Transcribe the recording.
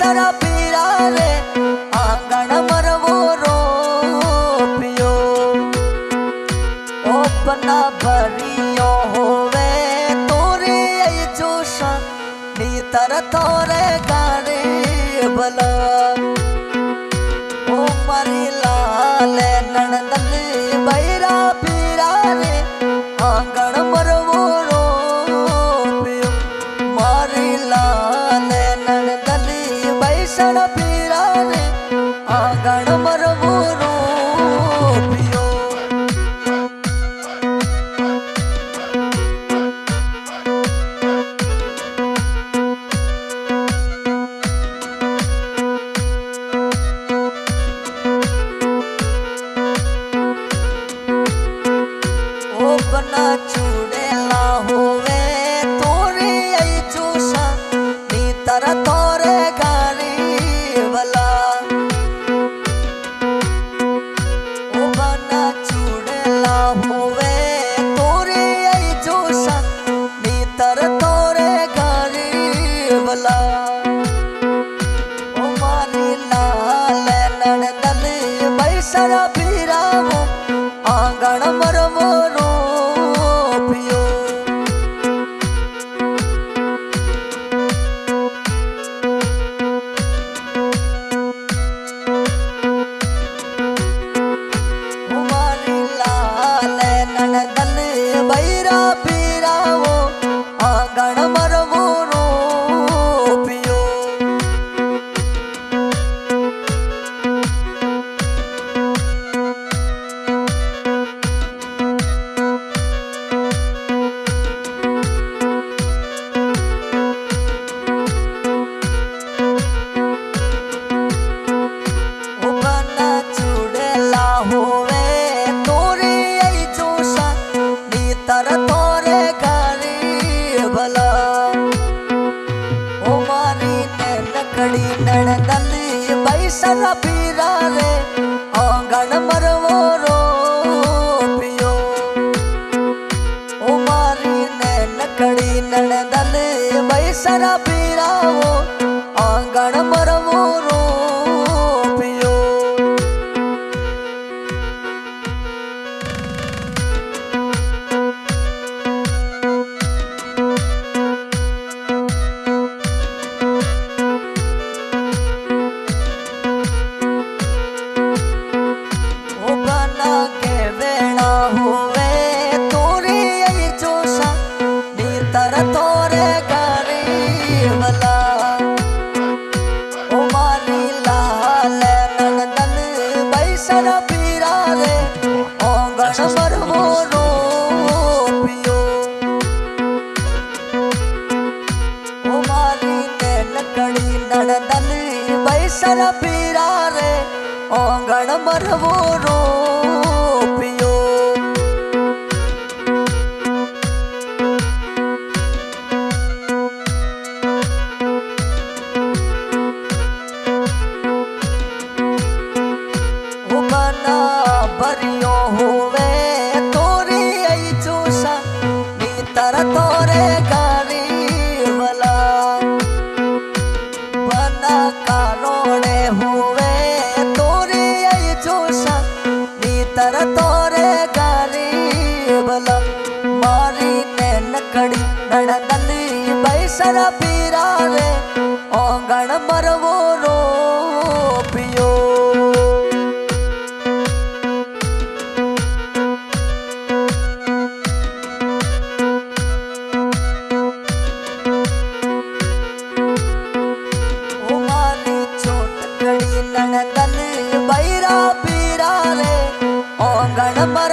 बैसरा पीरा रे आंगण मरवो रोपियो ओपना भरियो होवे तोरे जोशा नीतर तोरे गाने भला ओ मारी लाल नंदन बैरा पीरा रे आंगण मरवो रोपियो मारी लाल नंदन बैसरा पीरा रे आंगण मरवो रोपियो बना चूड़ेला होवे तोरे आई जोशा नीतर तोरे गाने वाला ओ बना चूड़ेला होवे तोरे आई जोशा नीतर तोरे गाने वाला ओ मारी लाल नंदन बैसरा पीरावो आंगण मरवो रोपियो मारी लाल नंदन बैरा पीरावो आंगण मरवो रोपियो होवे तोरे आई जोशा नीतर तोरे गाने भला ओ मारी नकड़ी नंदन बैसरा पीरा रे आंगण मरवो रोपियो ओ मारी नकड़ी नंदन बैसरा पीरावो आंगण मरवो रोपियो के वेणा होवे तोरे आई जोशा नीतर तोरे गाने वाला ओ मारी लाल नंदन बैसरा पीरा रे आंगण मरवो रोपियो ओ मारी नकड़ी नंदन बैसरा पीरा रे आंगण मरवो रोपियो बना भरियो होवे तोरे आई जोशा नीतर तोरे गाने वाला बना कानोड़े होवे तोरे आई जोशा नीतर तोरे गाने वाला मारी नकड़ी नंदन बैसरा पीरा रे आंगण मरवो रोपियो नंदन बैरा पीरा रे आंगण मर